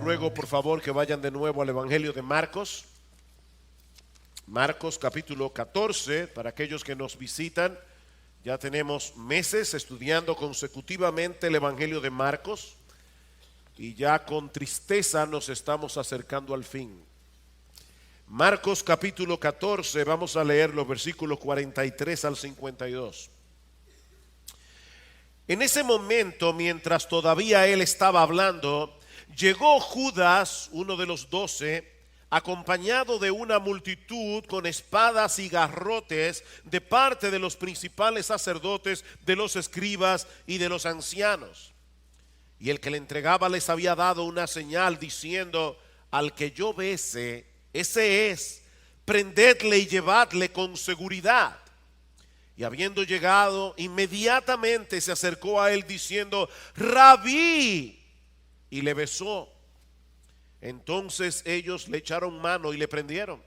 ruego por favor que vayan de nuevo al Evangelio de Marcos. Marcos capítulo 14, para aquellos que nos visitan. Ya tenemos meses estudiando consecutivamente el Evangelio de Marcos y ya con tristeza nos estamos acercando al fin. Marcos capítulo 14, vamos a leer los versículos 43 al 52. En ese momento, mientras todavía él estaba hablando, llegó Judas, uno de los 12, acompañado de una multitud con espadas y garrotes de parte de los principales sacerdotes, de los escribas y de los ancianos. Y el que le entregaba les había dado una señal diciendo: al que yo bese, ese es, prendedle y llevadle con seguridad. Y habiendo llegado, inmediatamente se acercó a él diciendo: Rabí, y le besó. Entonces ellos le echaron mano y le prendieron.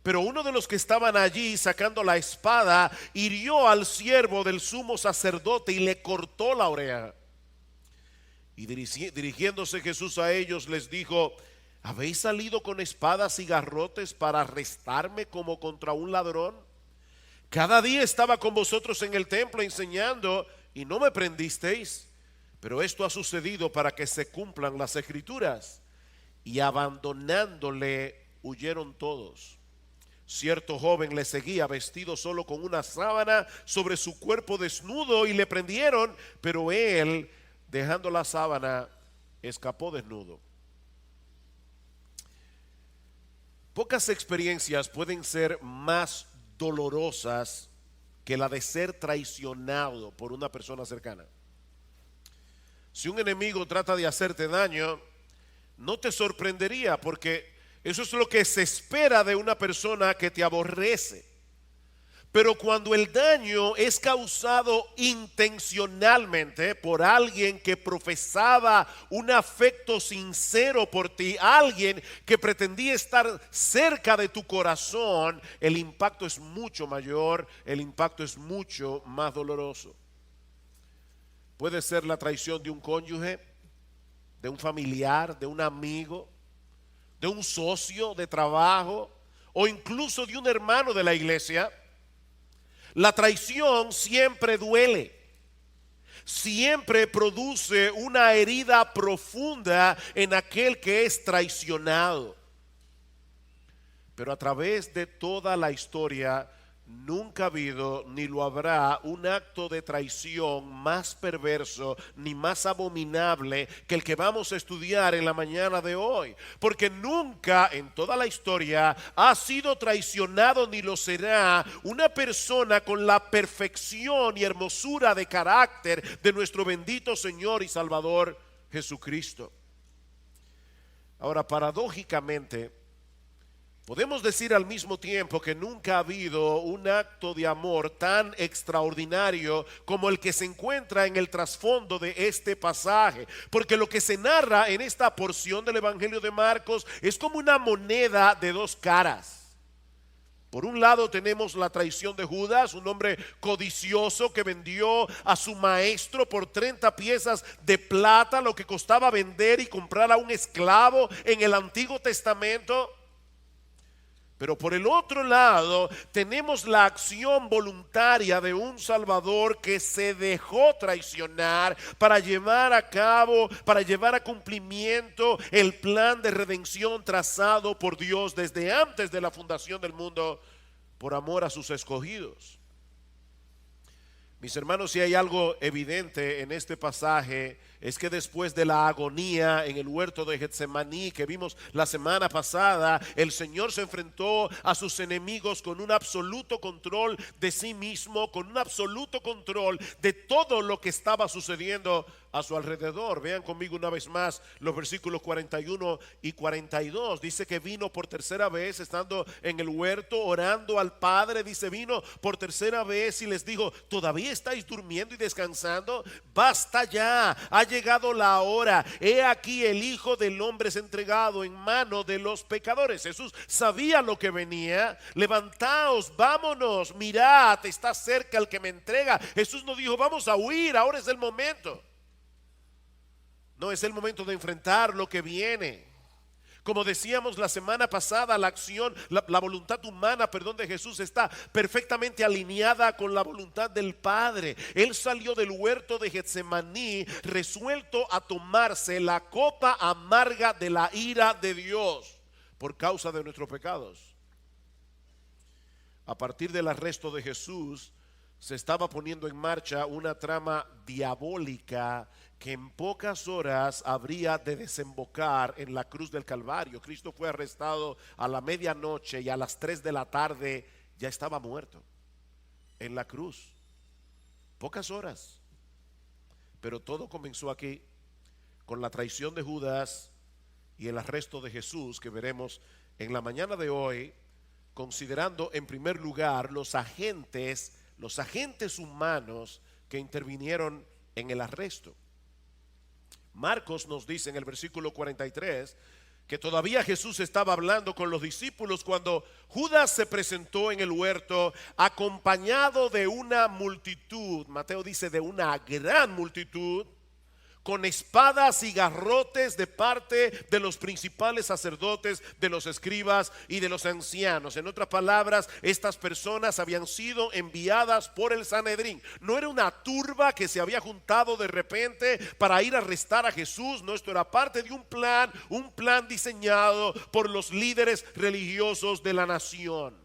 Pero uno de los que estaban allí, sacando la espada, hirió al siervo del sumo sacerdote y le cortó la oreja. Y dirigiéndose Jesús a ellos les dijo: ¿habéis salido con espadas y garrotes para arrestarme como contra un ladrón? Cada día estaba con vosotros en el templo enseñando y no me prendisteis. Pero esto ha sucedido para que se cumplan las escrituras. Y abandonándole huyeron todos. Cierto joven le seguía vestido solo con una sábana sobre su cuerpo desnudo y le prendieron, pero él, dejando la sábana, escapó desnudo. Pocas experiencias pueden ser más dolorosas que la de ser traicionado por una persona cercana. Si un enemigo trata de hacerte daño, no te sorprendería, porque eso es lo que se espera de una persona que te aborrece. Pero cuando el daño es causado intencionalmente por alguien que profesaba un afecto sincero por ti, alguien que pretendía estar cerca de tu corazón, el impacto es mucho mayor, el impacto es mucho más doloroso. Puede ser la traición de un cónyuge, de un familiar, de un amigo, de un socio de trabajo o incluso de un hermano de la iglesia. La traición siempre duele, siempre produce una herida profunda en aquel que es traicionado. Pero a través de toda la historia nunca ha habido ni lo habrá un acto de traición más perverso ni más abominable que el que vamos a estudiar en la mañana de hoy. Porque nunca en toda la historia ha sido traicionado ni lo será una persona con la perfección y hermosura de carácter de nuestro bendito Señor y Salvador Jesucristo. Ahora, paradójicamente, podemos decir al mismo tiempo que nunca ha habido un acto de amor tan extraordinario como el que se encuentra en el trasfondo de este pasaje, porque lo que se narra en esta porción del Evangelio de Marcos es como una moneda de dos caras. Por un lado tenemos la traición de Judas, un hombre codicioso que vendió a su maestro por 30 piezas de plata, lo que costaba vender y comprar a un esclavo en el Antiguo Testamento. Pero por el otro lado tenemos la acción voluntaria de un Salvador que se dejó traicionar para llevar a cabo, para llevar a cumplimiento el plan de redención trazado por Dios desde antes de la fundación del mundo por amor a sus escogidos. Mis hermanos, si hay algo evidente en este pasaje, es que después de la agonía en el huerto de Getsemaní que vimos la semana pasada, el Señor se enfrentó a sus enemigos con un absoluto control de sí mismo, con un absoluto control de todo lo que estaba sucediendo a su alrededor. Vean conmigo una vez más los versículos 41 y 42. Dice que vino por tercera vez, estando en el huerto orando al Padre. Dice, vino por tercera vez y les dijo: ¿todavía estáis durmiendo y descansando? Basta ya, ha llegado la hora. He aquí el Hijo del Hombre es entregado en mano de los pecadores. Jesús sabía lo que venía. Levantaos, vámonos, mirad, está cerca el que me entrega. Jesús no dijo: vamos a huir, ahora es el momento. No, es el momento de enfrentar lo que viene. Como decíamos la semana pasada, la acción, la voluntad humana, de Jesús está perfectamente alineada con la voluntad del Padre. Él salió del huerto de Getsemaní resuelto a tomarse la copa amarga de la ira de Dios por causa de nuestros pecados. A partir del arresto de Jesús, se estaba poniendo en marcha una trama diabólica que en pocas horas habría de desembocar en la cruz del Calvario. Cristo fue arrestado a la medianoche y a las 3 de la tarde ya estaba muerto en la cruz. Pocas horas. Pero todo comenzó aquí con la traición de Judas y el arresto de Jesús, que veremos en la mañana de hoy, considerando en primer lugar los agentes humanos que intervinieron en el arresto. Marcos nos dice en el versículo 43 que todavía Jesús estaba hablando con los discípulos cuando Judas se presentó en el huerto acompañado de una multitud. Mateo dice de una gran multitud, con espadas y garrotes de parte de los principales sacerdotes, de los escribas y de los ancianos. En otras palabras, estas personas habían sido enviadas por el Sanedrín. No era una turba que se había juntado de repente para ir a arrestar a Jesús. No, esto era parte de un plan diseñado por los líderes religiosos de la nación.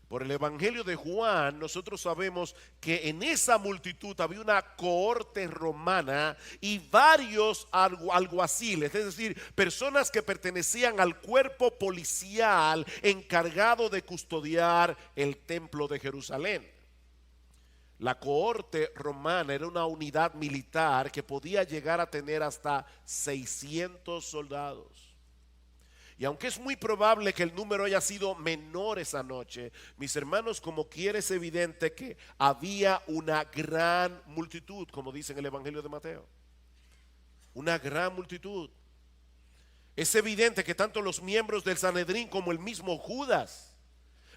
Por el Evangelio de Juan, nosotros sabemos que en esa multitud había una cohorte romana y varios alguaciles, es decir, personas que pertenecían al cuerpo policial encargado de custodiar el templo de Jerusalén. La cohorte romana era una unidad militar que podía llegar a tener hasta 600 soldados. Y aunque es muy probable que el número haya sido menor esa noche, mis hermanos, como quiera es evidente que había una gran multitud, como dice en el Evangelio de Mateo. Una gran multitud. Es evidente que tanto los miembros del Sanedrín como el mismo Judas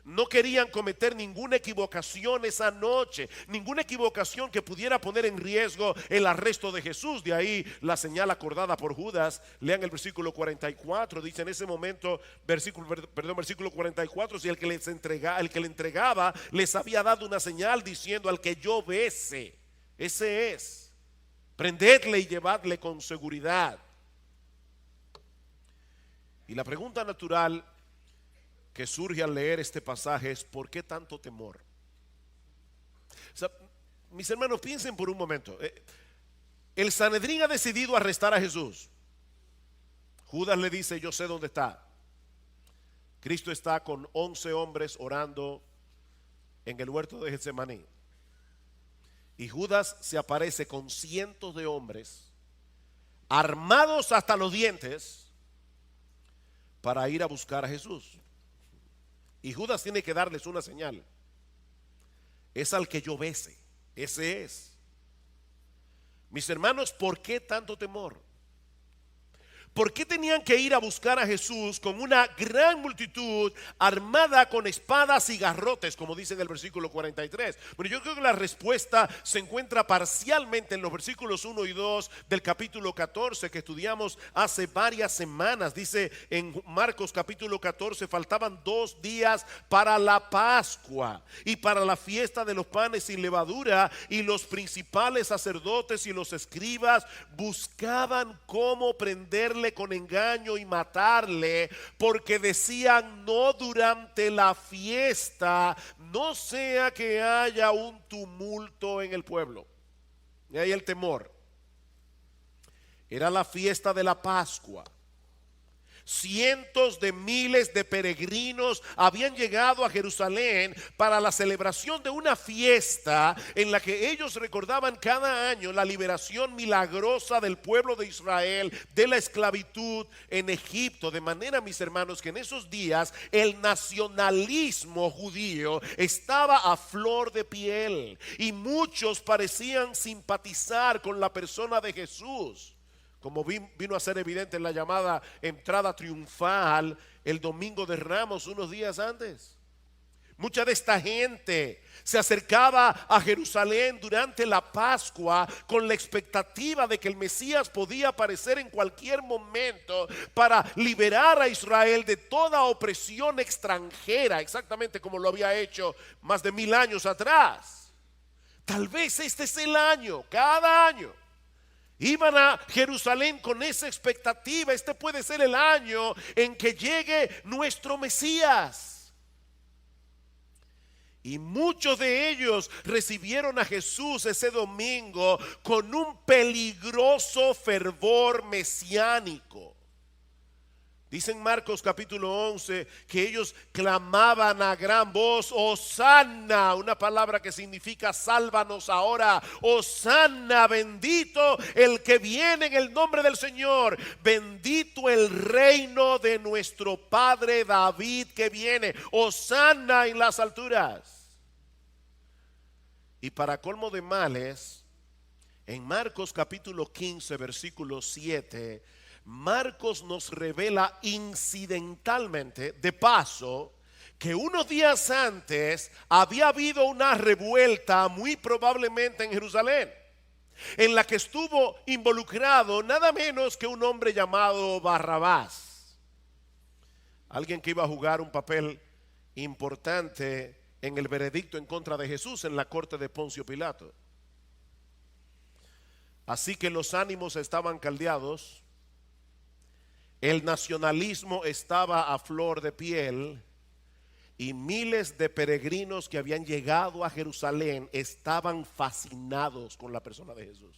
no querían cometer ninguna equivocación esa noche, ninguna equivocación que pudiera poner en riesgo el arresto de Jesús. De ahí la señal acordada por Judas. Lean el versículo 44, dice en ese momento, versículo 44, si el que le entregaba les había dado una señal diciendo: al que yo bese, ese es, prendedle y llevadle con seguridad. Y la pregunta natural que surge al leer este pasaje es: ¿por qué tanto temor? O sea, mis hermanos, piensen por un momento. El Sanedrín ha decidido arrestar a Jesús. Judas le dice: yo sé dónde está. Cristo está con 11 hombres orando en el huerto de Getsemaní. Y Judas se aparece con cientos de hombres armados hasta los dientes para ir a buscar a Jesús. Y Judas tiene que darles una señal: es al que yo bese, ese es. Mis hermanos, ¿por qué tanto temor? ¿Por qué tenían que ir a buscar a Jesús con una gran multitud armada con espadas y garrotes, como dice en el versículo 43? Pero yo creo que la respuesta se encuentra parcialmente en los versículos 1 y 2 del capítulo 14 que estudiamos hace varias semanas. Dice en Marcos capítulo 14: faltaban 2 días para la Pascua y para la fiesta de los panes sin levadura, y los principales sacerdotes y los escribas buscaban cómo prenderle con engaño y matarle, porque decían: no durante la fiesta, no sea que haya un tumulto en el pueblo. Y ahí el temor. Era la fiesta de la Pascua. Cientos de miles de peregrinos habían llegado a Jerusalén para la celebración de una fiesta en la que ellos recordaban cada año la liberación milagrosa del pueblo de Israel de la esclavitud en Egipto. De manera, mis hermanos, que en esos días el nacionalismo judío estaba a flor de piel y muchos parecían simpatizar con la persona de Jesús, como vino a ser evidente en la llamada entrada triunfal el domingo de Ramos unos días antes. Mucha de esta gente se acercaba a Jerusalén durante la Pascua con la expectativa de que el Mesías podía aparecer en cualquier momento para liberar a Israel de toda opresión extranjera, exactamente como lo había hecho más de 1000 años atrás. Tal vez este es el año, cada año iban a Jerusalén con esa expectativa. Este puede ser el año en que llegue nuestro Mesías. Y muchos de ellos recibieron a Jesús ese domingo con un peligroso fervor mesiánico. Dice en Marcos capítulo 11 que ellos clamaban a gran voz: Hosanna, una palabra que significa sálvanos ahora. Hosanna, bendito el que viene en el nombre del Señor. Bendito el reino de nuestro Padre David que viene. Hosanna en las alturas. Y para colmo de males, en Marcos capítulo 15 versículo 7, Marcos nos revela incidentalmente, de paso, que unos días antes había habido una revuelta, muy probablemente en Jerusalén, en la que estuvo involucrado nada menos que un hombre llamado Barrabás, alguien que iba a jugar un papel importante en el veredicto en contra de Jesús en la corte de Poncio Pilato. Así que los ánimos estaban caldeados. El nacionalismo estaba a flor de piel y miles de peregrinos que habían llegado a Jerusalén estaban fascinados con la persona de Jesús.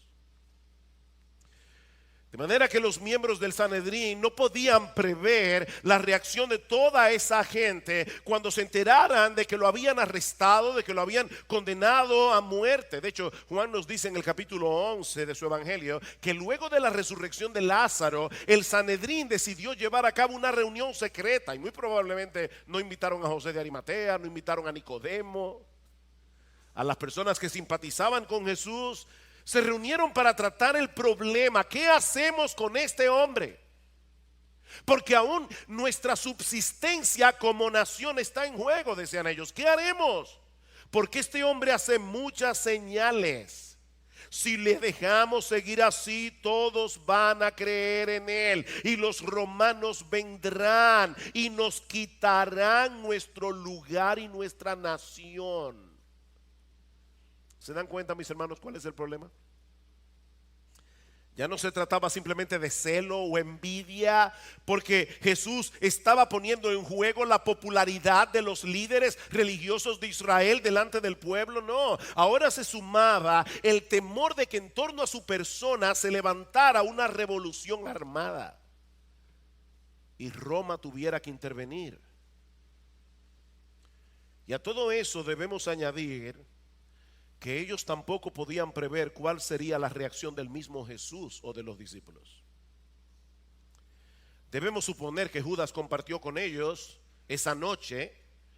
De manera que los miembros del Sanedrín no podían prever la reacción de toda esa gente cuando se enteraran de que lo habían arrestado, de que lo habían condenado a muerte. De hecho, Juan nos dice en el capítulo 11 de su evangelio que luego de la resurrección de Lázaro, el Sanedrín decidió llevar a cabo una reunión secreta y muy probablemente no invitaron a José de Arimatea, no invitaron a Nicodemo, a las personas que simpatizaban con Jesús. Se reunieron para tratar el problema. ¿Qué hacemos con este hombre? Porque aún nuestra subsistencia como nación está en juego, decían ellos. ¿Qué haremos? Porque este hombre hace muchas señales. Si le dejamos seguir así, todos van a creer en él. Y los romanos vendrán y nos quitarán nuestro lugar y nuestra nación. ¿Se dan cuenta, mis hermanos, cuál es el problema? Ya no se trataba simplemente de celo o envidia, porque Jesús estaba poniendo en juego la popularidad de los líderes religiosos de Israel delante del pueblo. No, ahora se sumaba el temor de que en torno a su persona se levantara una revolución armada y Roma tuviera que intervenir. Y a todo eso debemos añadir que ellos tampoco podían prever cuál sería la reacción del mismo Jesús o de los discípulos. Debemos suponer que Judas compartió con ellos esa noche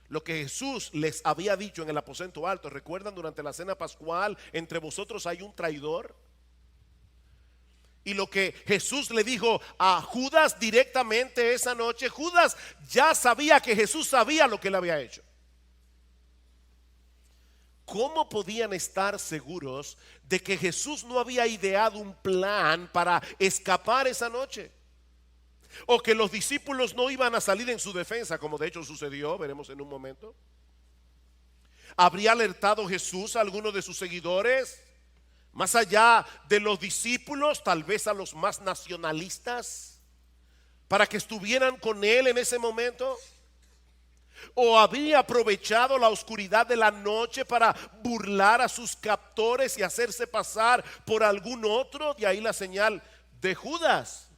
lo que Jesús les había dicho en el aposento alto. ¿Recuerdan durante la cena pascual? Entre vosotros hay un traidor. Y lo que Jesús le dijo a Judas directamente esa noche, Judas ya sabía que Jesús sabía lo que él había hecho. ¿Cómo podían estar seguros de que Jesús no había ideado un plan para escapar esa noche? O que los discípulos no iban a salir en su defensa, como de hecho sucedió, veremos en un momento. ¿Habría alertado Jesús a alguno de sus seguidores? Más allá de los discípulos, tal vez a los más nacionalistas, para que estuvieran con él en ese momento. ¿O había aprovechado la oscuridad de la noche para burlar a sus captores y hacerse pasar por algún otro? De ahí la señal de Judas.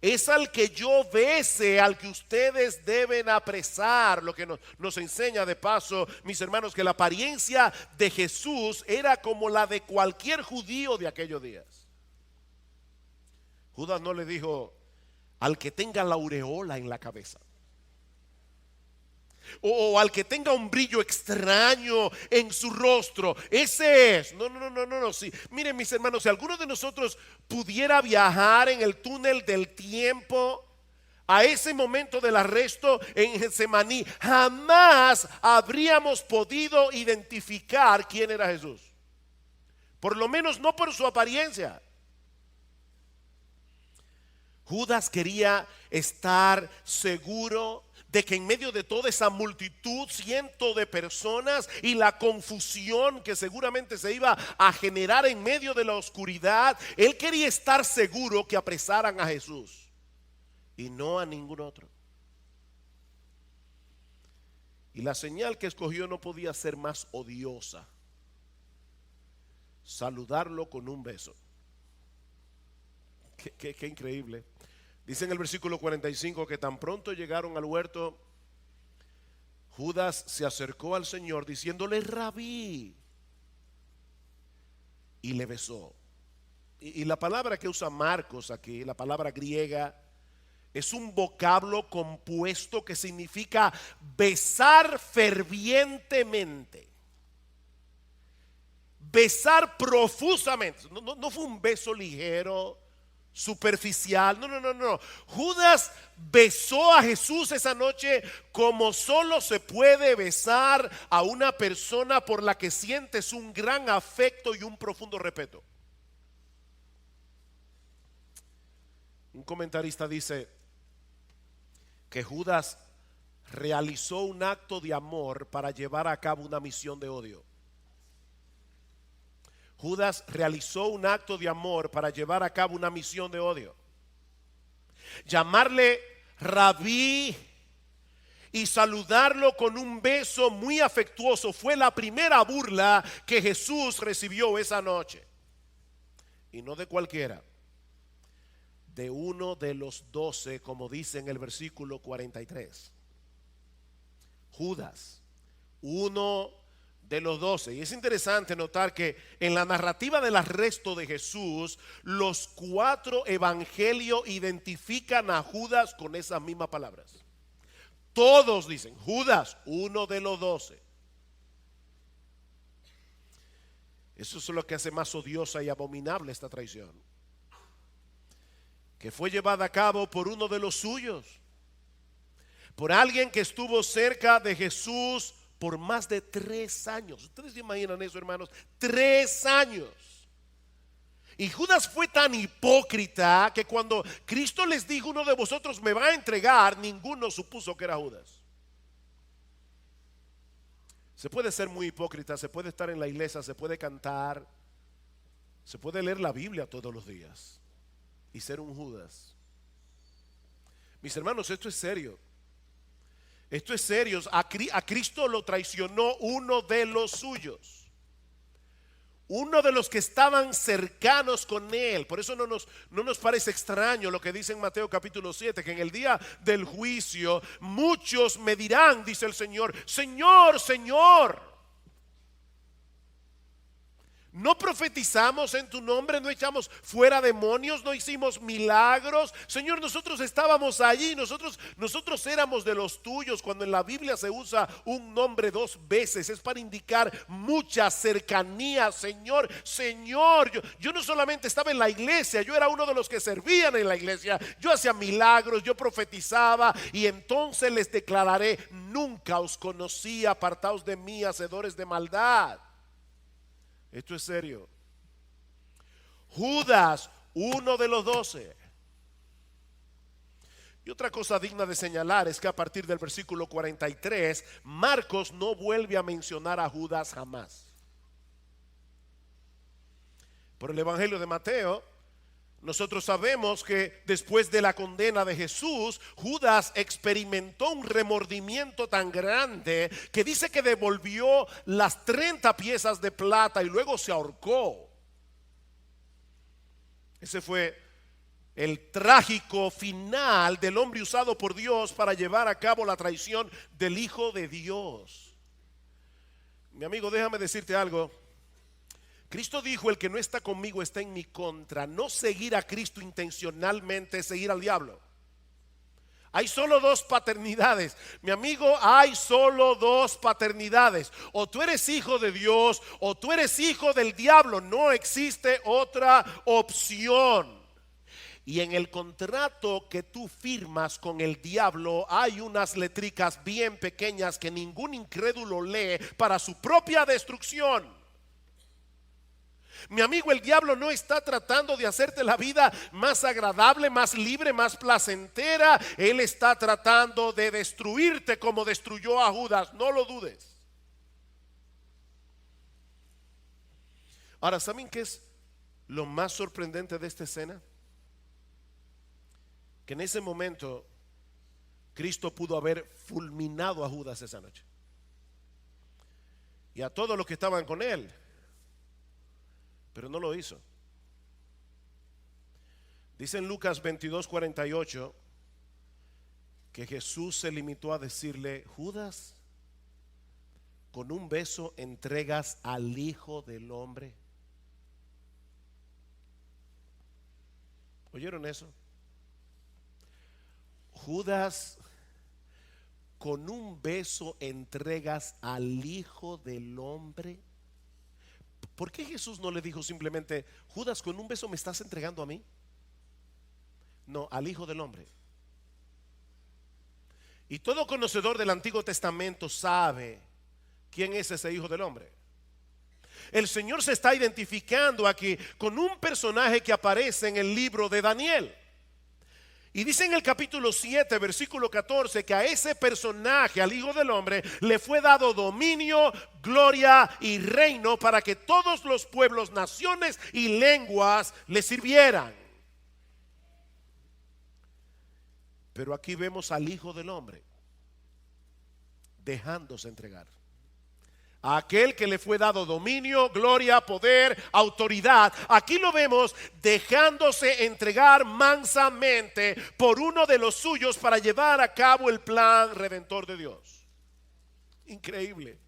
Es al que yo bese, al que ustedes deben apresar. Lo que nos enseña de paso, mis hermanos, que la apariencia de Jesús era como la de cualquier judío de aquellos días. Judas no le dijo al que tenga la aureola en la cabeza, o al que tenga un brillo extraño en su rostro. Ese es. No. Sí. Miren, mis hermanos, si alguno de nosotros pudiera viajar en el túnel del tiempo a ese momento del arresto en Getsemaní, jamás habríamos podido identificar quién era Jesús. Por lo menos no por su apariencia. Judas quería estar seguro de que en medio de toda esa multitud, cientos de personas y la confusión que seguramente se iba a generar en medio de la oscuridad, él quería estar seguro que apresaran a Jesús y no a ningún otro. Y la señal que escogió no podía ser más odiosa: saludarlo con un beso. Qué increíble. Dice en el versículo 45 que tan pronto llegaron al huerto, Judas se acercó al Señor diciéndole: Rabí, y le besó. Y la palabra que usa Marcos aquí, la palabra griega, es un vocablo compuesto que significa besar fervientemente, besar profusamente. No fue un beso ligero, superficial. No. Judas besó a Jesús esa noche como solo se puede besar a una persona por la que sientes un gran afecto y un profundo respeto. Un comentarista dice que Judas realizó un acto de amor para llevar a cabo una misión de odio. Judas realizó un acto de amor para llevar a cabo una misión de odio. Llamarle Rabí y saludarlo con un beso muy afectuoso fue la primera burla que Jesús recibió esa noche. Y no de cualquiera, de uno de los 12, como dice en el versículo 43. Judas, uno de los 12. Y es interesante notar que en la narrativa del arresto de Jesús, los 4 evangelios identifican a Judas con esas mismas palabras. Todos dicen: Judas, uno de los 12. Eso es lo que hace más odiosa y abominable esta traición, que fue llevada a cabo por uno de los suyos, por alguien que estuvo cerca de Jesús por más de 3 años. ¿Ustedes se imaginan eso, hermanos? 3 años. Y Judas fue tan hipócrita que cuando Cristo les dijo: uno de vosotros me va a entregar, ninguno supuso que era Judas. Se puede ser muy hipócrita, se puede estar en la iglesia, se puede cantar, se puede leer la Biblia todos los días y ser un Judas. Mis hermanos, esto es serio. Esto es serio. A Cristo lo traicionó uno de los suyos, uno de los que estaban cercanos con él. Por eso no nos parece extraño lo que dice en Mateo capítulo 7, que en el día del juicio muchos me dirán, dice el Señor: Señor, Señor, ¿no profetizamos en tu nombre? ¿No echamos fuera demonios? ¿No hicimos milagros? Señor, nosotros estábamos allí, nosotros éramos de los tuyos. Cuando en la Biblia se usa un nombre 2 veces, es para indicar mucha cercanía. Señor, yo no solamente estaba en la iglesia, yo era uno de los que servían en la iglesia. Yo hacía milagros, yo profetizaba, y entonces les declararé: nunca os conocí, apartaos de mí, hacedores de maldad. Esto es serio. Judas, uno de los 12. Y otra cosa digna de señalar es que a partir del versículo 43, Marcos no vuelve a mencionar a Judas jamás. Por el Evangelio de Mateo, nosotros sabemos que después de la condena de Jesús, Judas experimentó un remordimiento tan grande que dice que devolvió las 30 piezas de plata y luego se ahorcó. Ese fue el trágico final del hombre usado por Dios para llevar a cabo la traición del Hijo de Dios. Mi amigo, déjame decirte algo. Cristo dijo: el que no está conmigo está en mi contra. No seguir a Cristo intencionalmente es seguir al diablo. Hay solo 2 paternidades, mi amigo, hay solo 2 paternidades. O tú eres hijo de Dios o tú eres hijo del diablo. No existe otra opción. Y en el contrato que tú firmas con el diablo hay unas letricas bien pequeñas que ningún incrédulo lee para su propia destrucción. Mi amigo, el diablo no está tratando de hacerte la vida más agradable, más libre, más placentera. Él está tratando de destruirte como destruyó a Judas, no lo dudes. Ahora, ¿saben qué es lo más sorprendente de esta escena? Que en ese momento Cristo pudo haber fulminado a Judas esa noche y a todos los que estaban con él, pero no lo hizo. Dice en Lucas 22:48 que Jesús se limitó a decirle: Judas, ¿con un beso entregas al Hijo del Hombre? ¿Oyeron eso? Judas, ¿con un beso entregas al Hijo del Hombre? ¿Por qué Jesús no le dijo simplemente: Judas, con un beso me estás entregando a mí? No, al Hijo del Hombre. Y todo conocedor del Antiguo Testamento sabe quién es ese Hijo del Hombre. El Señor se está identificando aquí con un personaje que aparece en el libro de Daniel. Y dice en el capítulo 7, versículo 14, que a ese personaje, al Hijo del Hombre, le fue dado dominio, gloria y reino para que todos los pueblos, naciones y lenguas le sirvieran. Pero aquí vemos al Hijo del Hombre dejándose entregar. A aquel que le fue dado dominio, gloria, poder, autoridad, aquí lo vemos dejándose entregar mansamente por uno de los suyos para llevar a cabo el plan redentor de Dios. Increíble.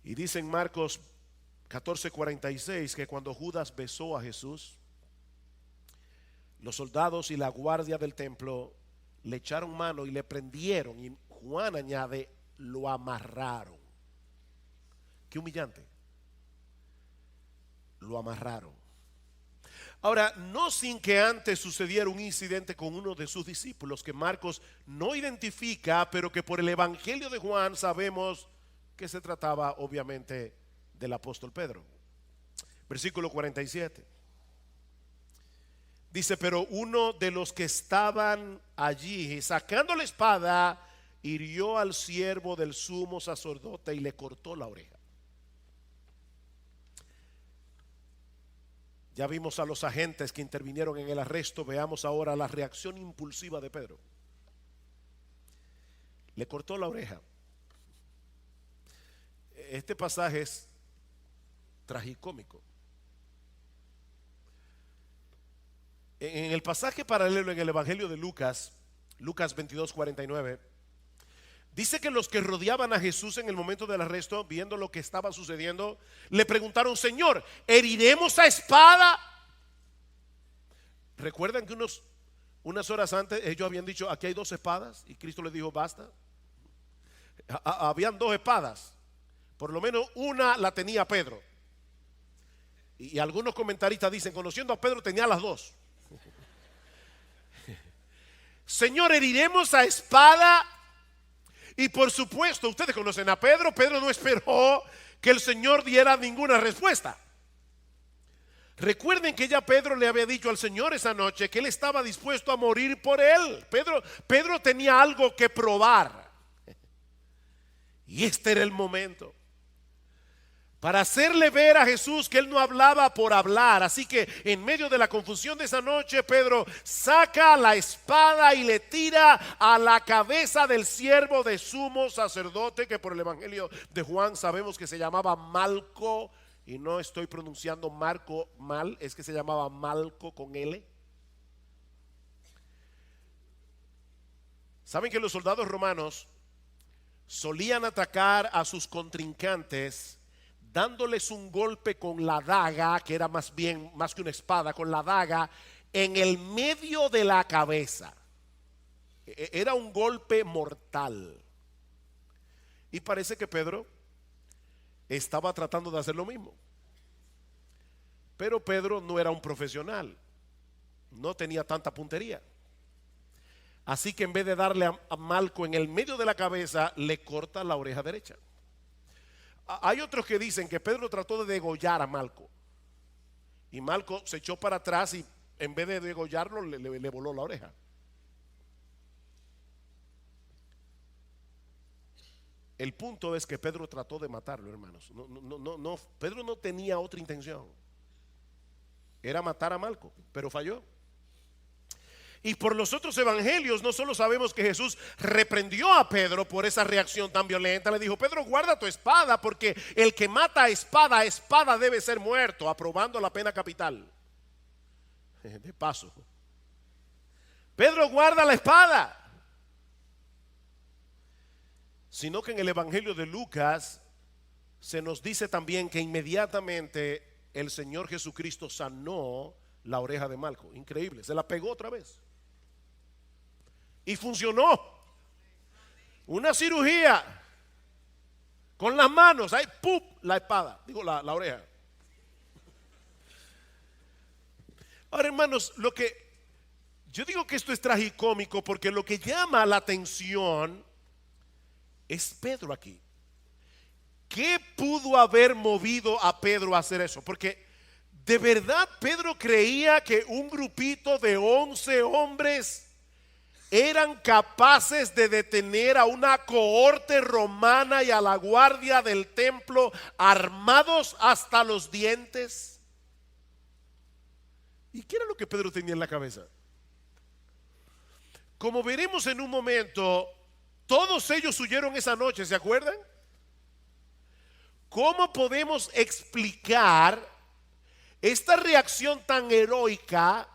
Y dice en Marcos 14:46 que cuando Judas besó a Jesús, los soldados y la guardia del templo le echaron mano y le prendieron, y Juan añade, lo amarraron. Qué humillante. Lo amarraron. Ahora, no sin que antes sucediera un incidente con uno de sus discípulos que Marcos no identifica, pero que por el Evangelio de Juan sabemos que se trataba obviamente del apóstol Pedro. Versículo 47. Dice: pero uno de los que estaban allí, sacando la espada, hirió al siervo del sumo sacerdote y le cortó la oreja. Ya vimos a los agentes que intervinieron en el arresto. Veamos ahora la reacción impulsiva de Pedro. Le cortó la oreja. Este pasaje es tragicómico. En el pasaje paralelo en el Evangelio de Lucas, Lucas 22:49, dice que los que rodeaban a Jesús en el momento del arresto, viendo lo que estaba sucediendo, le preguntaron: Señor, ¿heriremos a espada? Recuerdan que unas horas antes ellos habían dicho: aquí hay 2 espadas, y Cristo les dijo: basta. Habían 2 espadas, por lo menos una la tenía Pedro, y algunos comentaristas dicen: conociendo a Pedro tenía las 2. Señor, ¿heriremos a espada? Y por supuesto, ustedes conocen a Pedro. Pedro no esperó que el Señor diera ninguna respuesta. Recuerden que ya Pedro le había dicho al Señor esa noche que él estaba dispuesto a morir por él. Pedro tenía algo que probar, y este era el momento para hacerle ver a Jesús que él no hablaba por hablar. Así que en medio de la confusión de esa noche, Pedro saca la espada y le tira a la cabeza del siervo de sumo sacerdote, que por el Evangelio de Juan sabemos que se llamaba Malco, y no estoy pronunciando Marco mal, es que se llamaba Malco con L. Saben que los soldados romanos solían atacar a sus contrincantes dándoles un golpe con la daga, que era más que una espada, con la daga en el medio de la cabeza. Era un golpe mortal. Y parece que Pedro estaba tratando de hacer lo mismo. Pero Pedro no era un profesional, no tenía tanta puntería. Así que en vez de darle a Malco en el medio de la cabeza, le corta la oreja derecha. Hay otros que dicen que Pedro trató de degollar a Malco. Y Malco se echó para atrás y en vez de degollarlo le voló la oreja. El punto es que Pedro trató de matarlo, hermanos. No, Pedro no tenía otra intención. Era matar a Malco, pero falló. Y por los otros evangelios no solo sabemos que Jesús reprendió a Pedro por esa reacción tan violenta. Le dijo: Pedro, guarda tu espada, porque el que mata a espada debe ser muerto, aprobando la pena capital. De paso, Pedro, guarda la espada. Sino que en el evangelio de Lucas se nos dice también que inmediatamente el Señor Jesucristo sanó la oreja de Malco. Increíble, se la pegó otra vez. Y funcionó. Una cirugía con las manos, ahí ¡pum! La espada, digo la oreja. Ahora, hermanos, yo digo que esto es tragicómico porque lo que llama la atención es Pedro aquí. ¿Qué pudo haber movido a Pedro a hacer eso? Porque de verdad Pedro creía que un grupito de 11 hombres eran capaces de detener a una cohorte romana y a la guardia del templo armados hasta los dientes. ¿Y qué era lo que Pedro tenía en la cabeza? Como veremos en un momento, todos ellos huyeron esa noche, ¿se acuerdan? ¿Cómo podemos explicar esta reacción tan heroica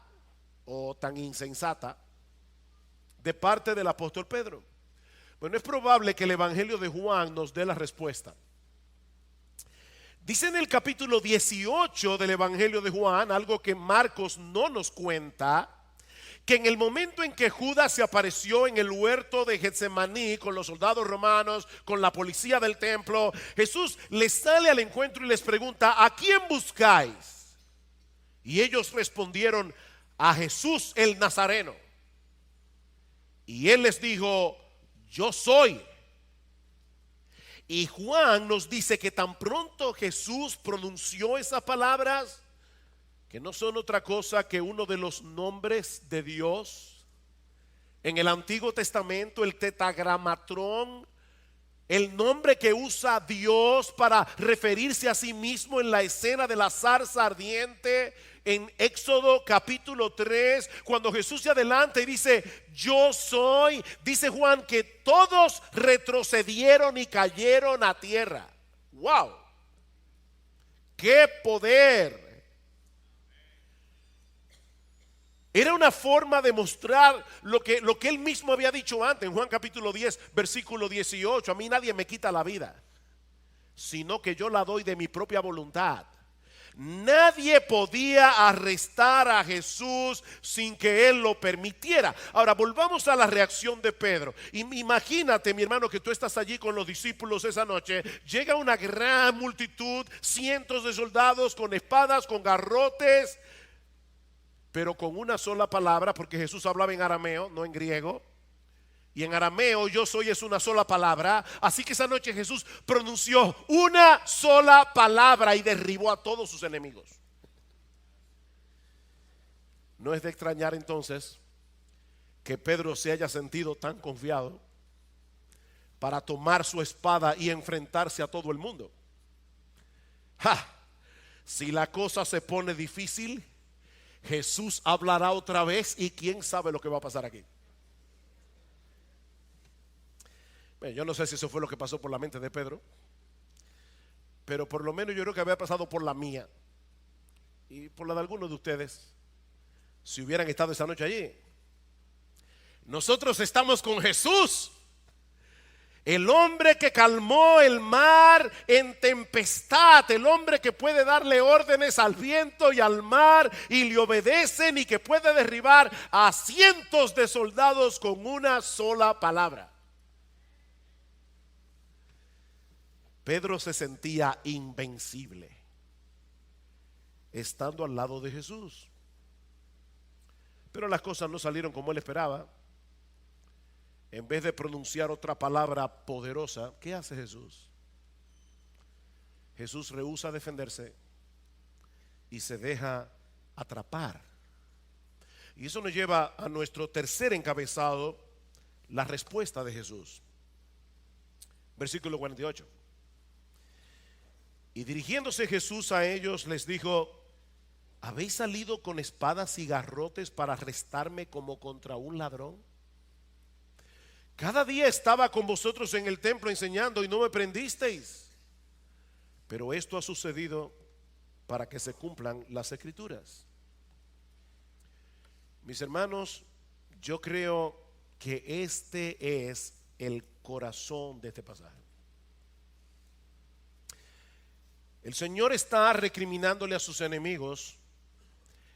o tan insensata de parte del apóstol Pedro? Bueno, es probable que el evangelio de Juan nos dé la respuesta. Dice en el capítulo 18 del evangelio de Juan, algo que Marcos no nos cuenta, que en el momento en que Judas se apareció en el huerto de Getsemaní con los soldados romanos, con la policía del templo, Jesús les sale al encuentro y les pregunta: ¿a quién buscáis? Y ellos respondieron: a Jesús el Nazareno. Y él les dijo: yo soy. Y Juan nos dice que tan pronto Jesús pronunció esas palabras, que no son otra cosa que uno de los nombres de Dios en el Antiguo Testamento, el tetragramatrón, el nombre que usa Dios para referirse a sí mismo en la escena de la zarza ardiente en Éxodo capítulo 3, cuando Jesús se adelanta y dice: yo soy. Dice Juan que todos retrocedieron y cayeron a tierra. ¡Wow! ¡Qué poder! Era una forma de mostrar lo que él mismo había dicho antes en Juan capítulo 10, versículo 18. A mí nadie me quita la vida, sino que yo la doy de mi propia voluntad. Nadie podía arrestar a Jesús sin que él lo permitiera. Ahora volvamos a la reacción de Pedro. Imagínate, mi hermano, que tú estás allí con los discípulos esa noche. Llega una gran multitud, cientos de soldados con espadas, con garrotes, pero con una sola palabra, porque Jesús hablaba en arameo, no en griego. Y en arameo yo soy es una sola palabra. Así que esa noche Jesús pronunció una sola palabra y derribó a todos sus enemigos. No es de extrañar entonces que Pedro se haya sentido tan confiado para tomar su espada y enfrentarse a todo el mundo. ¡Ja! Si la cosa se pone difícil, Jesús hablará otra vez y quién sabe lo que va a pasar aquí. Yo no sé si eso fue lo que pasó por la mente de Pedro, pero por lo menos yo creo que había pasado por la mía y por la de algunos de ustedes, si hubieran estado esa noche allí. Nosotros estamos con Jesús, el hombre que calmó el mar en tempestad, el hombre que puede darle órdenes al viento y al mar y le obedecen, y que puede derribar a cientos de soldados con una sola palabra. Pedro se sentía invencible. estando al lado de Jesús. Pero las cosas no salieron como él esperaba. En vez de pronunciar otra palabra poderosa, ¿qué hace Jesús? Jesús rehúsa defenderse y se deja atrapar. Y eso nos lleva a nuestro tercer encabezado, la respuesta de Jesús. Versículo 48. Y dirigiéndose Jesús a ellos les dijo: ¿habéis salido con espadas y garrotes para arrestarme como contra un ladrón? Cada día estaba con vosotros en el templo enseñando y no me prendisteis. Pero esto ha sucedido para que se cumplan las escrituras. Mis hermanos, yo creo que este es el corazón de este pasaje. El Señor está recriminándole a sus enemigos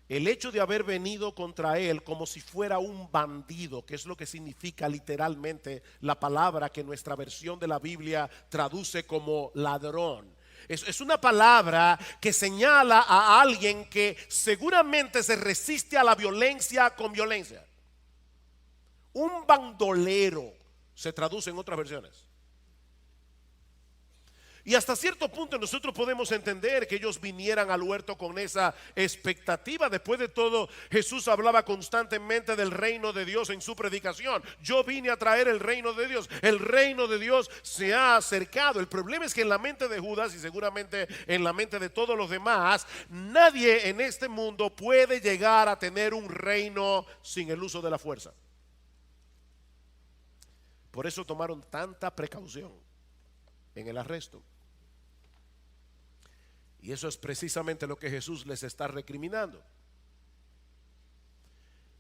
el hecho de haber venido contra él como si fuera un bandido, que es lo que significa literalmente la palabra que nuestra versión de la Biblia traduce como ladrón. Es una palabra que señala a alguien que seguramente se resiste a la violencia con violencia. Un bandolero se traduce en otras versiones. Y hasta cierto punto nosotros podemos entender que ellos vinieran al huerto con esa expectativa. Después de todo, Jesús hablaba constantemente del reino de Dios en su predicación. Yo vine a traer el reino de Dios. El reino de Dios se ha acercado. El problema es que en la mente de Judas y seguramente en la mente de todos los demás, nadie en este mundo puede llegar a tener un reino sin el uso de la fuerza. Por eso tomaron tanta precaución en el arresto. Y eso es precisamente lo que Jesús les está recriminando.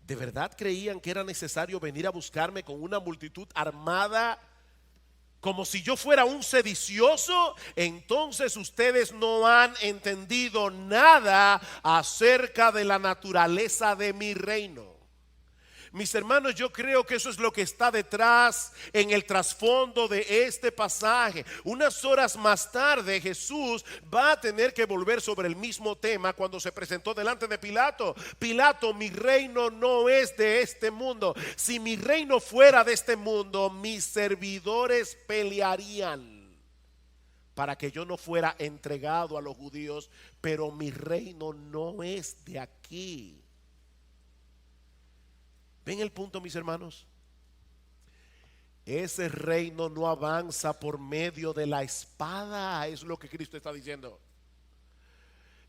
¿De verdad creían que era necesario venir a buscarme con una multitud armada como si yo fuera un sedicioso? Entonces ustedes no han entendido nada acerca de la naturaleza de mi reino. Mis hermanos, yo creo que eso es lo que está detrás en el trasfondo de este pasaje. Unas horas más tarde Jesús va a tener que volver sobre el mismo tema cuando se presentó delante de Pilato. Pilato, mi reino no es de este mundo. Si mi reino fuera de este mundo, mis servidores pelearían para que yo no fuera entregado a los judíos, pero mi reino no es de aquí. ¿Ven el punto, mis hermanos? Ese reino no avanza por medio de la espada, es lo que Cristo está diciendo.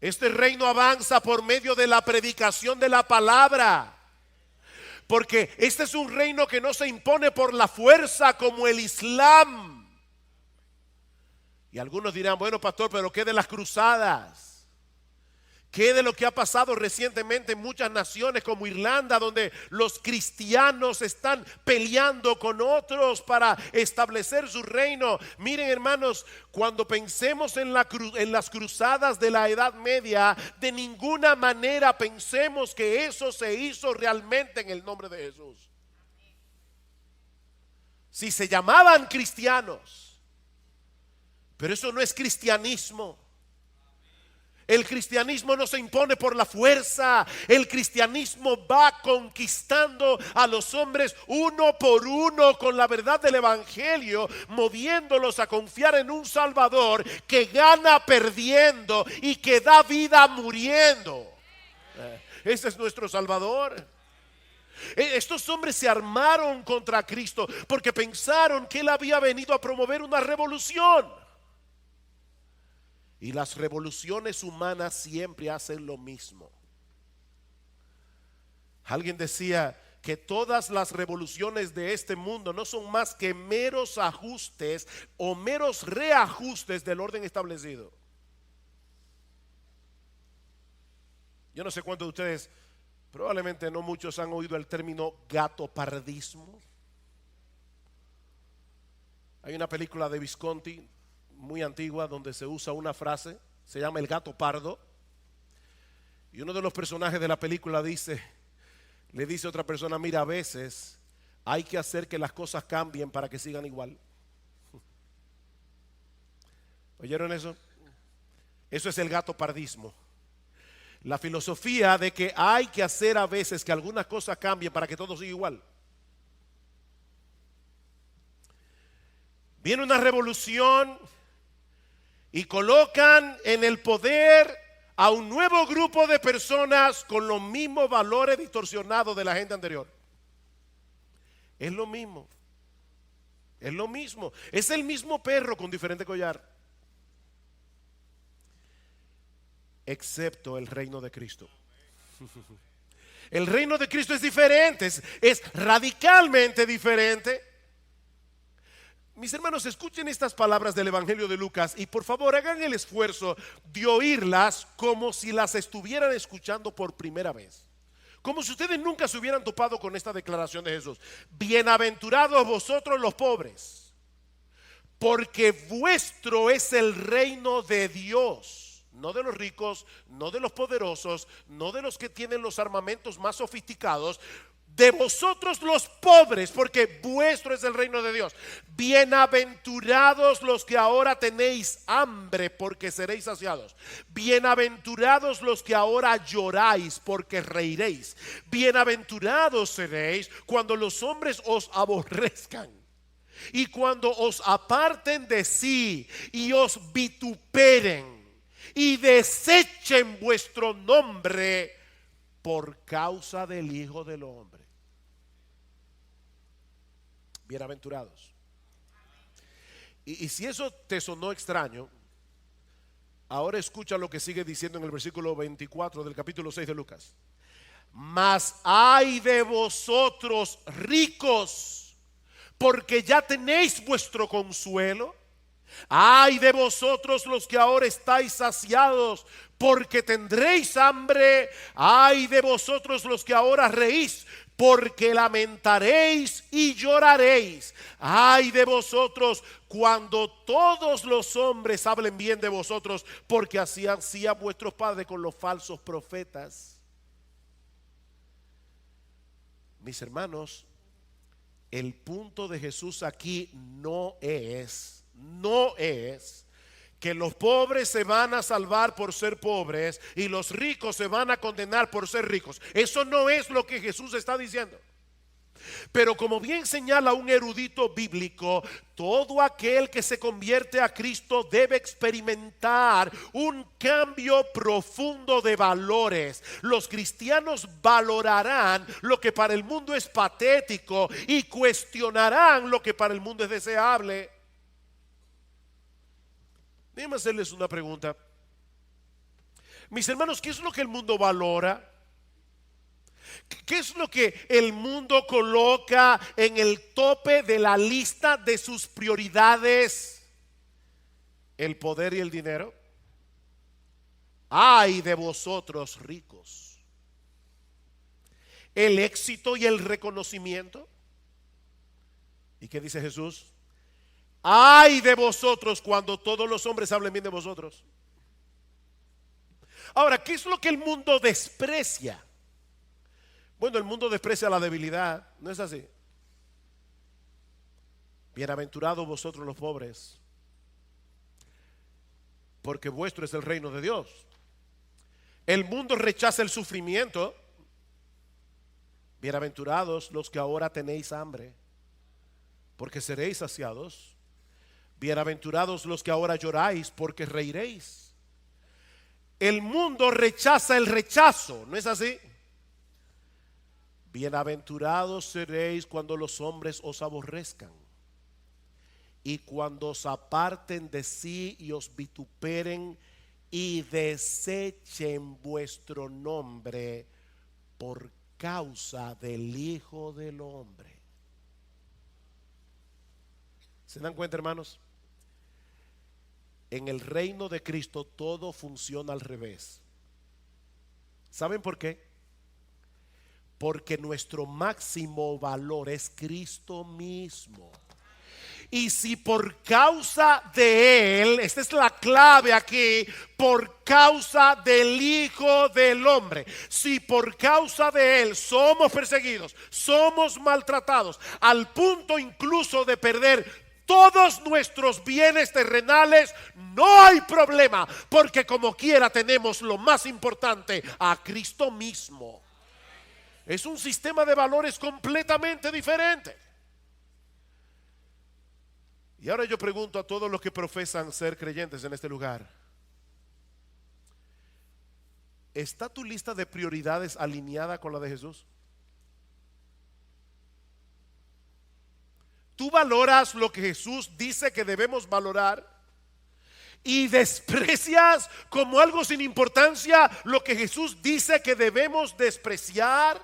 Este reino avanza por medio de la predicación de la palabra. Porque este es un reino que no se impone por la fuerza como el Islam. Y algunos dirán: bueno, pastor, pero ¿qué de las cruzadas? ¿Qué de lo que ha pasado recientemente en muchas naciones como Irlanda, donde los cristianos están peleando con otros para establecer su reino? Miren, hermanos, cuando pensemos en las cruzadas de la Edad Media, de ninguna manera pensemos que eso se hizo realmente en el nombre de Jesús. Si se llamaban cristianos, pero eso no es cristianismo. El cristianismo no se impone por la fuerza. El cristianismo va conquistando a los hombres uno por uno con la verdad del evangelio, moviéndolos a confiar en un Salvador que gana perdiendo y que da vida muriendo. Ese es nuestro Salvador. Estos hombres se armaron contra Cristo porque pensaron que Él había venido a promover una revolución. Y las revoluciones humanas siempre hacen lo mismo. Alguien decía que todas las revoluciones de este mundo no son más que meros ajustes o meros reajustes del orden establecido. Yo no sé cuántos de ustedes, probablemente no muchos, han oído el término gatopardismo. Hay una película de Visconti muy antigua donde se usa una frase, se llama el gato pardo, y uno de los personajes de la película le dice a otra persona: mira, a veces hay que hacer que las cosas cambien para que sigan igual. ¿Oyeron eso? Eso es el gatopardismo. La filosofía de que hay que hacer a veces que algunas cosas cambien para que todo siga igual. Viene una revolución y colocan en el poder a un nuevo grupo de personas con los mismos valores distorsionados de la gente anterior. Es lo mismo. Es lo mismo. Es el mismo perro con diferente collar. Excepto el reino de Cristo. El reino de Cristo es diferente, es radicalmente diferente. Mis hermanos, escuchen estas palabras del Evangelio de Lucas y por favor hagan el esfuerzo de oírlas como si las estuvieran escuchando por primera vez. Como si ustedes nunca se hubieran topado con esta declaración de Jesús. Bienaventurados vosotros los pobres, porque vuestro es el reino de Dios. No de los ricos, no de los poderosos, no de los que tienen los armamentos más sofisticados. De vosotros los pobres, porque vuestro es el reino de Dios. Bienaventurados los que ahora tenéis hambre, porque seréis saciados. Bienaventurados los que ahora lloráis, porque reiréis. Bienaventurados seréis cuando los hombres os aborrezcan y cuando os aparten de sí y os vituperen y desechen vuestro nombre por causa del Hijo del Hombre. Bienaventurados. Y si eso te sonó extraño, ahora escucha lo que sigue diciendo en el versículo 24 del capítulo 6 de Lucas. Mas ay de vosotros ricos, porque ya tenéis vuestro consuelo. Ay de vosotros los que ahora estáis saciados, porque tendréis hambre. Ay de vosotros los que ahora reís, porque lamentaréis y lloraréis. Ay de vosotros cuando todos los hombres hablen bien de vosotros, porque así hacían vuestros padres con los falsos profetas. Mis hermanos, el punto de Jesús aquí no es que los pobres se van a salvar por ser pobres y los ricos se van a condenar por ser ricos. Eso no es lo que Jesús está diciendo. Pero como bien señala un erudito bíblico, todo aquel que se convierte a Cristo debe experimentar un cambio profundo de valores. Los cristianos valorarán lo que para el mundo es patético y cuestionarán lo que para el mundo es deseable. Déjenme hacerles una pregunta. Mis hermanos, ¿qué es lo que el mundo valora? ¿Qué es lo que el mundo coloca en el tope de la lista de sus prioridades? ¿El poder y el dinero? Ay de vosotros ricos. ¿El éxito y el reconocimiento? ¿Y qué dice Jesús? Ay de vosotros cuando todos los hombres hablen bien de vosotros. Ahora, ¿qué es lo que el mundo desprecia? Bueno, el mundo desprecia la debilidad, ¿no es así? Bienaventurados vosotros los pobres, porque vuestro es el reino de Dios. El mundo rechaza el sufrimiento. Bienaventurados los que ahora tenéis hambre, porque seréis saciados. Bienaventurados los que ahora lloráis, porque reiréis. El mundo rechaza el rechazo, ¿no es así? Bienaventurados seréis cuando los hombres os aborrezcan y cuando os aparten de sí y os vituperen y desechen vuestro nombre por causa del Hijo del Hombre. ¿Se dan cuenta, hermanos? En el reino de Cristo todo funciona al revés. ¿Saben por qué? Porque nuestro máximo valor es Cristo mismo. Y si por causa de Él, esta es la clave aquí, por causa del Hijo del Hombre, si por causa de Él somos perseguidos, somos maltratados, al punto incluso de perder todos nuestros bienes terrenales, no hay problema, porque como quiera tenemos lo más importante, a Cristo mismo. Es un sistema de valores completamente diferente. Y ahora yo pregunto a todos los que profesan ser creyentes en este lugar: ¿está tu lista de prioridades alineada con la de Jesús? ¿Tú valoras lo que Jesús dice que debemos valorar y desprecias como algo sin importancia lo que Jesús dice que debemos despreciar?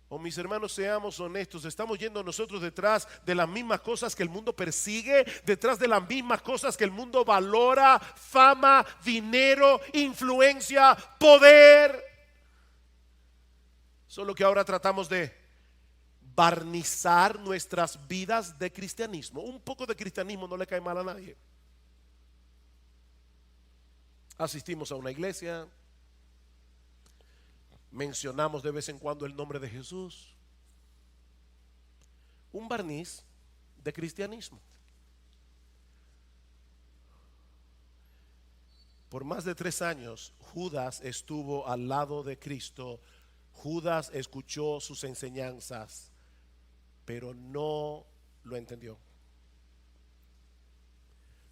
Oh, mis hermanos, seamos honestos, estamos yendo nosotros detrás de las mismas cosas que el mundo persigue, detrás de las mismas cosas que el mundo valora: fama, dinero, influencia, poder. Solo que ahora tratamos de barnizar nuestras vidas de cristianismo. Un poco de cristianismo no le cae mal a nadie. Asistimos a una iglesia, mencionamos de vez en cuando el nombre de Jesús. Un barniz de cristianismo. Por más de 3 años, Judas estuvo al lado de Cristo. Judas escuchó sus enseñanzas, pero no lo entendió.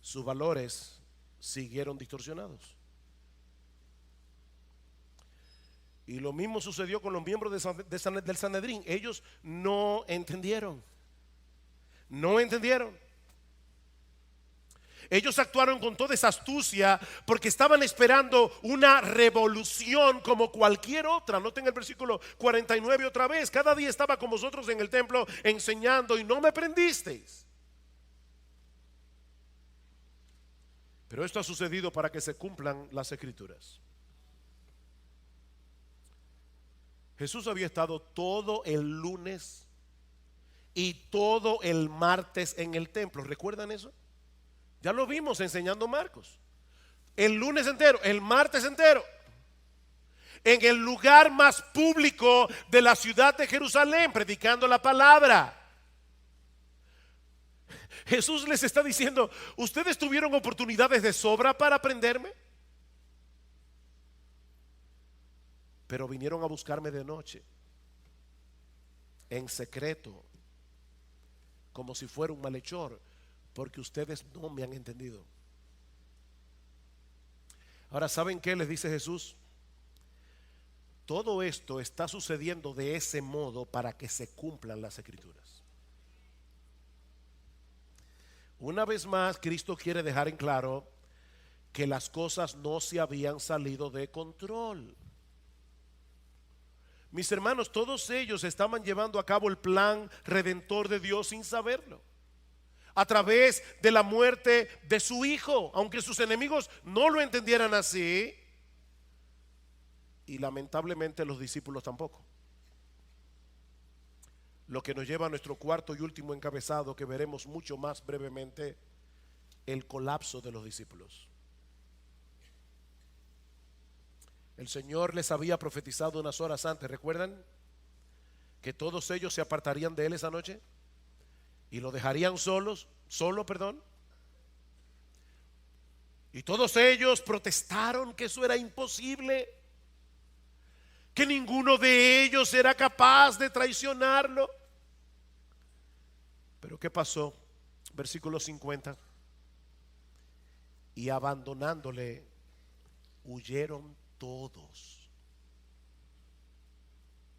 Sus valores siguieron distorsionados. Y lo mismo sucedió con los miembros del Sanedrín. Ellos no entendieron. No entendieron. Ellos actuaron con toda esa astucia porque estaban esperando una revolución como cualquier otra. Noten el versículo 49 otra vez: cada día estaba con vosotros en el templo enseñando y no me prendisteis. Pero esto ha sucedido para que se cumplan las escrituras. Jesús había estado todo el lunes y todo el martes en el templo. ¿Recuerdan eso? Ya lo vimos enseñando Marcos. El lunes entero, el martes entero, en el lugar más público de la ciudad de Jerusalén, predicando la palabra. Jesús les está diciendo: ¿ustedes tuvieron oportunidades de sobra para aprenderme? Pero vinieron a buscarme de noche, en secreto, como si fuera un malhechor, porque ustedes no me han entendido. Ahora, ¿saben qué les dice Jesús? Todo esto está sucediendo de ese modo para que se cumplan las escrituras. Una vez más, Cristo quiere dejar en claro que las cosas no se habían salido de control. Mis hermanos, todos ellos estaban llevando a cabo el plan redentor de Dios sin saberlo, a través de la muerte de su Hijo, aunque sus enemigos no lo entendieran así, y lamentablemente los discípulos tampoco. Lo que nos lleva a nuestro cuarto y último encabezado, que veremos mucho más brevemente: el colapso de los discípulos. El Señor les había profetizado unas horas antes, ¿recuerdan? Que todos ellos se apartarían de Él esa noche y lo dejarían solo. Y todos ellos protestaron que eso era imposible, que ninguno de ellos era capaz de traicionarlo. Pero ¿qué pasó? Versículo 50: y abandonándole, huyeron todos.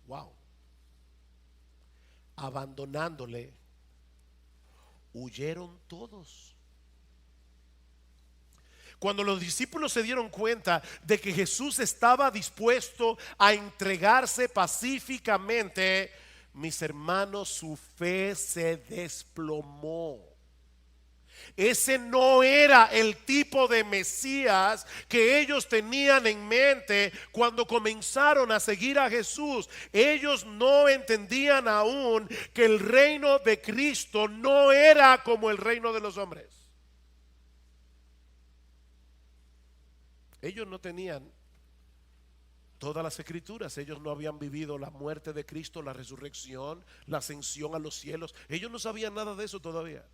Wow. Abandonándole, huyeron todos. Cuando los discípulos se dieron cuenta de que Jesús estaba dispuesto a entregarse pacíficamente, mis hermanos, su fe se desplomó. Ese no era el tipo de Mesías que ellos tenían en mente cuando comenzaron a seguir a Jesús. Ellos no entendían aún que el reino de Cristo no era como el reino de los hombres. Ellos no tenían todas las escrituras. Ellos no habían vivido la muerte de Cristo, la resurrección, la ascensión a los cielos. Ellos no sabían nada de eso todavía.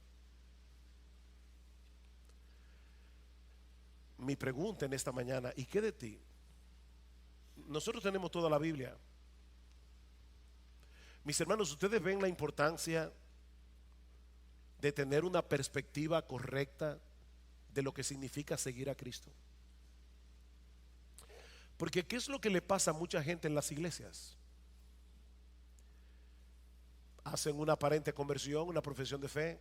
Mi pregunta en esta mañana: ¿y qué de ti? Nosotros tenemos toda la Biblia. Mis hermanos, ustedes ven la importancia de tener una perspectiva correcta de lo que significa seguir a Cristo. Porque ¿qué es lo que le pasa a mucha gente en las iglesias? Hacen una aparente conversión, una profesión de fe,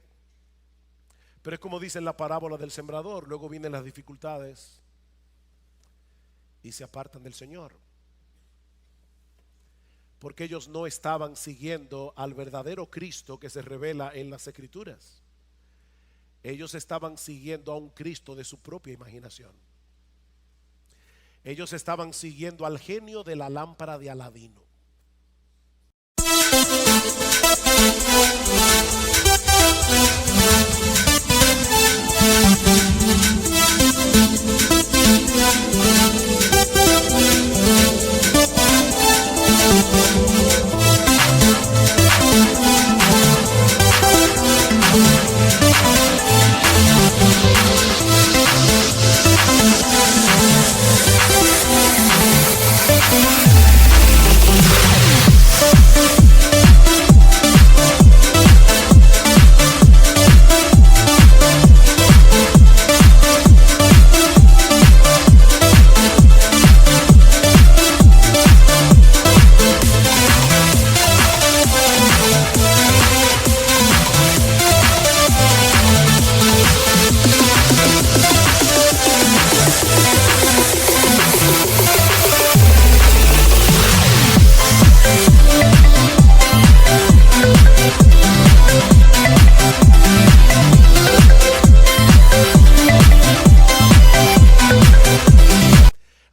pero es como dice en la parábola del sembrador: luego vienen las dificultades y se apartan del Señor, porque ellos no estaban siguiendo al verdadero Cristo que se revela en las Escrituras. Ellos estaban siguiendo a un Cristo de su propia imaginación. Ellos estaban siguiendo al genio de la lámpara de Aladino.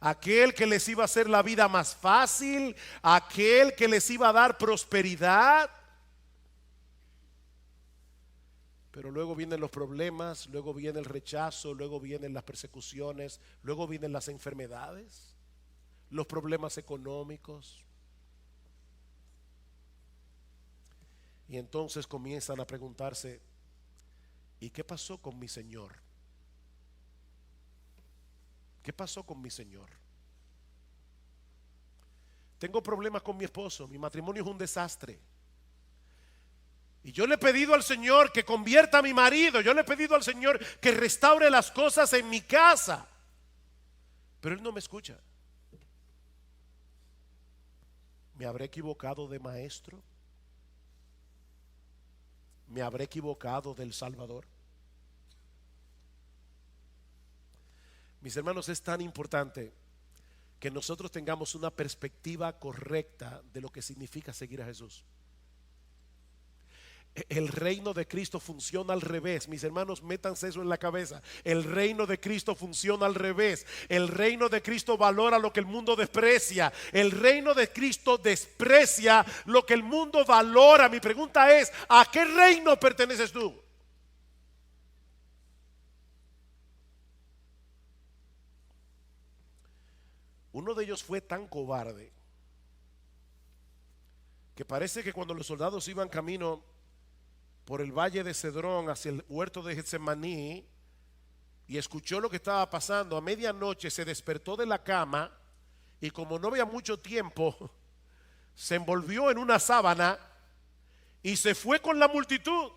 Aquel que les iba a hacer la vida más fácil, aquel que les iba a dar prosperidad. Pero luego vienen los problemas, luego viene el rechazo, luego vienen las persecuciones, luego vienen las enfermedades, los problemas económicos. Y entonces comienzan a preguntarse: ¿y qué pasó con mi Señor? ¿Qué pasó con mi Señor? Tengo problemas con mi esposo, mi matrimonio es un desastre. Y yo le he pedido al Señor que convierta a mi marido, yo le he pedido al Señor que restaure las cosas en mi casa, pero Él no me escucha. ¿Me habré equivocado de maestro? ¿Me habré equivocado del Salvador? Mis hermanos, es tan importante que nosotros tengamos una perspectiva correcta de lo que significa seguir a Jesús. El reino de Cristo funciona al revés. Mis hermanos, métanse eso en la cabeza. El reino de Cristo funciona al revés. El reino de Cristo valora lo que el mundo desprecia. El reino de Cristo desprecia lo que el mundo valora. Mi pregunta es: ¿a qué reino perteneces tú? Uno de ellos fue tan cobarde que parece que cuando los soldados iban camino por el valle de Cedrón hacia el huerto de Getsemaní y escuchó lo que estaba pasando, a medianoche se despertó de la cama y, como no había mucho tiempo, se envolvió en una sábana y se fue con la multitud.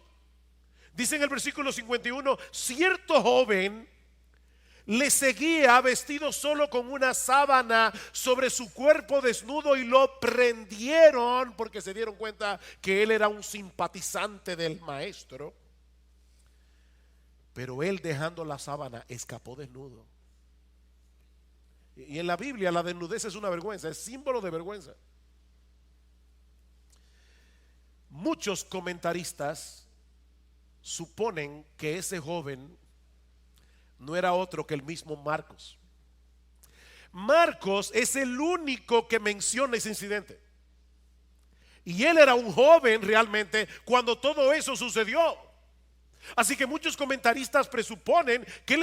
Dice en el versículo 51: cierto joven le seguía vestido solo con una sábana sobre su cuerpo desnudo, y lo prendieron porque se dieron cuenta que él era un simpatizante del maestro. Pero él, dejando la sábana, escapó desnudo. Y en la Biblia la desnudez es una vergüenza, es símbolo de vergüenza. Muchos comentaristas suponen que ese joven no era otro que el mismo Marcos. Marcos es el único que menciona ese incidente. Y él era un joven realmente cuando todo eso sucedió. Así que muchos comentaristas presuponen que él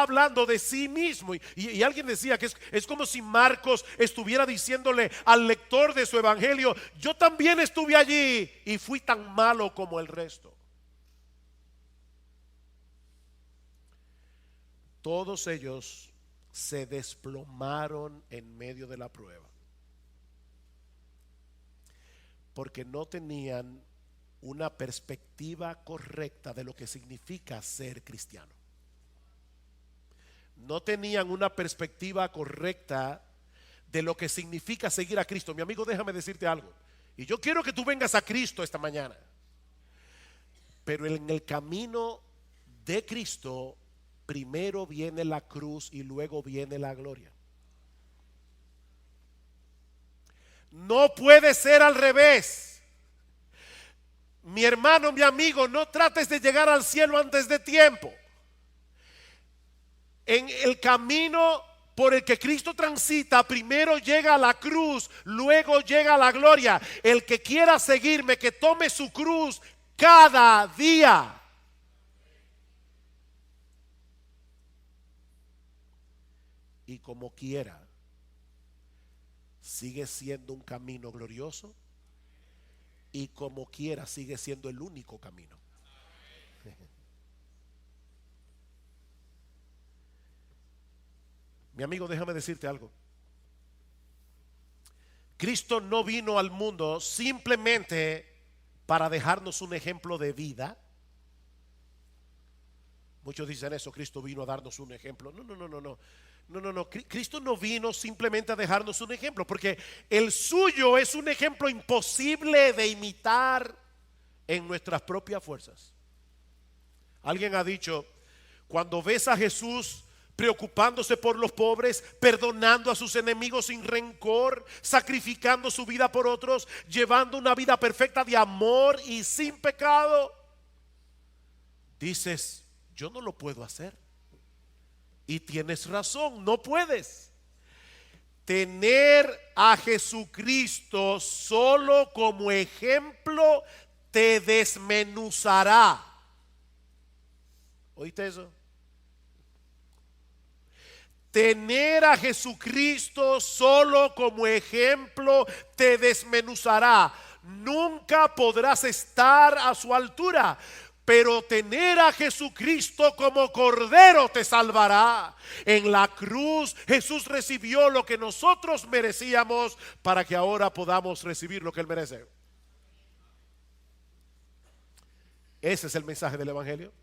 hablando de sí mismo. Y alguien decía que es como si Marcos estuviera diciéndole al lector de su evangelio: yo también estuve allí y fui tan malo como el resto. Todos ellos se desplomaron en medio de la prueba, porque no tenían una perspectiva correcta de lo que significa ser cristiano. No tenían una perspectiva correcta de lo que significa seguir a Cristo. Mi amigo, déjame decirte algo. Y yo quiero que tú vengas a Cristo esta mañana. Pero en el camino de Cristo, primero viene la cruz y luego viene la gloria. No puede ser al revés. Mi hermano, mi amigo, no trates de llegar al cielo antes de tiempo. En el camino por el que Cristo transita, primero llega a la cruz, luego llega a la gloria. El que quiera seguirme, que tome su cruz cada día. Y como quiera, sigue siendo un camino glorioso. Y como quiera, sigue siendo el único camino. Mi amigo, déjame decirte algo. Cristo no vino al mundo simplemente para dejarnos un ejemplo de vida. Muchos dicen eso: Cristo vino a darnos un ejemplo. No. Cristo no vino simplemente a dejarnos un ejemplo, porque el suyo es un ejemplo imposible de imitar en nuestras propias fuerzas. Alguien ha dicho: cuando ves a Jesús preocupándose por los pobres, perdonando a sus enemigos sin rencor, sacrificando su vida por otros, llevando una vida perfecta de amor y sin pecado, dices: yo no lo puedo hacer. Y tienes razón, no puedes. Tener a Jesucristo solo como ejemplo te desmenuzará. ¿Oíste eso? Tener a Jesucristo solo como ejemplo te desmenuzará. Nunca podrás estar a su altura. Pero tener a Jesucristo como Cordero te salvará. En la cruz Jesús recibió lo que nosotros merecíamos para que ahora podamos recibir lo que Él merece. Ese es el mensaje del Evangelio.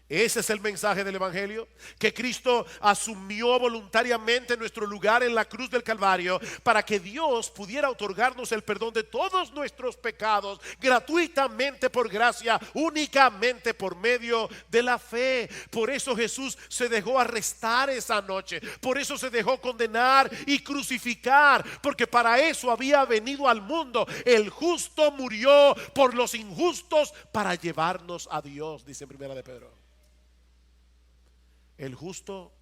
Ese es el mensaje del Evangelio, que Cristo asumió voluntariamente nuestro lugar en la cruz del Calvario para que Dios pudiera otorgarnos el perdón de todos nuestros pecados gratuitamente por gracia, únicamente por medio de la fe. Por eso Jesús se dejó arrestar esa noche, por eso se dejó condenar y crucificar, porque para eso había venido al mundo. El justo murió por los injustos para llevarnos a Dios, dice en Primera de Pedro. El justo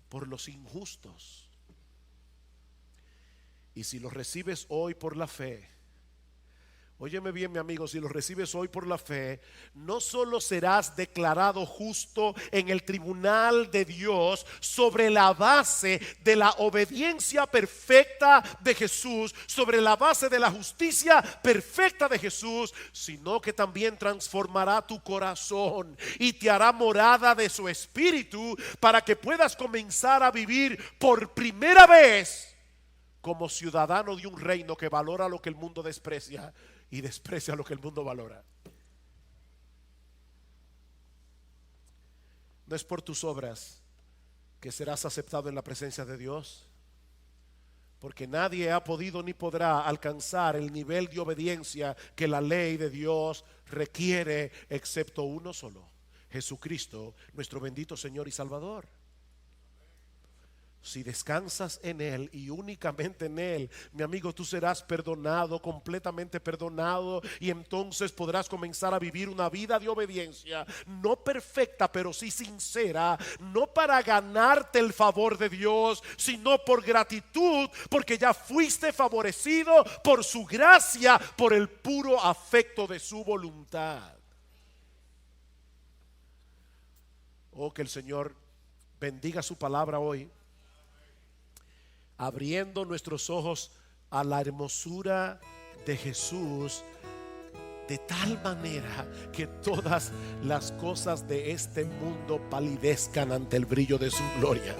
por los injustos. Y si lo recibes hoy por la fe, óyeme bien, mi amigo, si lo recibes hoy por la fe, no solo serás declarado justo en el tribunal de Dios sobre la base de la obediencia perfecta de Jesús, sobre la base de la justicia perfecta de Jesús, sino que también transformará tu corazón y te hará morada de su espíritu para que puedas comenzar a vivir por primera vez como ciudadano de un reino que valora lo que el mundo desprecia y desprecia lo que el mundo valora. No es por tus obras que serás aceptado en la presencia de Dios, porque nadie ha podido ni podrá alcanzar el nivel de obediencia que la ley de Dios requiere, excepto uno solo: Jesucristo, nuestro bendito Señor y Salvador. Si descansas en Él y únicamente en Él, mi amigo, tú serás perdonado, completamente perdonado, y entonces podrás comenzar a vivir una vida de obediencia, no perfecta, pero sí sincera, no para ganarte el favor de Dios, sino por gratitud, porque ya fuiste favorecido por su gracia, por el puro afecto de su voluntad. Oh, que el Señor bendiga su palabra hoy, abriendo nuestros ojos a la hermosura de Jesús, de tal manera que todas las cosas de este mundo palidezcan ante el brillo de su gloria.